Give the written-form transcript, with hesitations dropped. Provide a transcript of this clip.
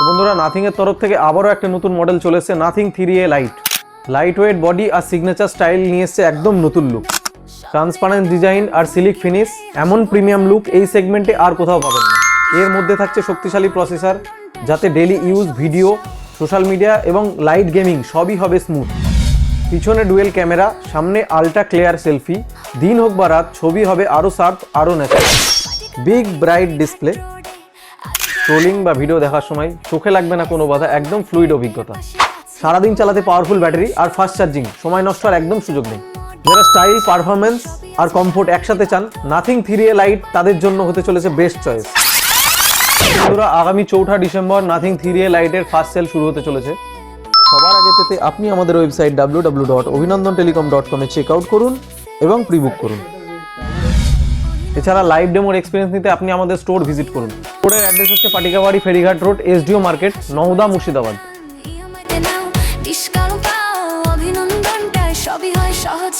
বন্ধুরা, নাথিং এর তরফ থেকে আবারও একটা নতুন মডেল চলে এসেছে, nothing 3A lite. Light weight body আর সিগনেচার স্টাইল নিয়ে এসছে একদম নতুন লুক। ট্রান্সপারেন্ট ডিজাইন আর সিলিক ফিনিশ, এমন প্রিমিয়াম লুক এই সেগমেন্টে আর কোথাও পাবেন না। এর মধ্যে থাকছে শক্তিশালী প্রসেসর, যাতে daily use, video, social media এবং লাইট গেমিং সবই হবে স্মুথ। পিছনে ডুয়েল ক্যামেরা, সামনে আল্ট্রা ক্লিয়ার সেলফি, দিন হোক বা রাত ছবি হবে আরও শার্প, আরও natural. Big bright display, scrolling বা ভিডিও দেখার সময় চোখে লাগবে না কোনো বাধা, একদম ফ্লুইড অভিজ্ঞতা। সারাদিন চালাতে পাওয়ারফুল ব্যাটারি আর ফাস্ট চার্জিং, সময় নষ্ট আর একদম সুযোগ নেই। যারা স্টাইল, পারফরমেন্স আর কমফোর্ট একসাথে চান, নাথিং 3A লাইট তাদের জন্য হতে চলেছে বেস্ট চয়েস। বন্ধুরা, আগামী 4 ডিসেম্বর নাথিং 3A লাইটের ফার্স্ট সেল শুরু হতে চলেছে। সবার আগে পেতে আপনি আমাদের ওয়েবসাইট www.abhinandantelecom.com এ চেক আউট করুন এবং প্রি বুক করুন। এছাড়া লাইভ ডেমোর এক্সপিরিয়েন্স নিতে আপনি আমাদের স্টোর ভিজিট করুন। স্টোরের অ্যাড্রেস হচ্ছে Patikabari, Ferighat road, SDO market, Naoda, Murshidabad. অভিনন্দনটাই সবই হয় সহজ।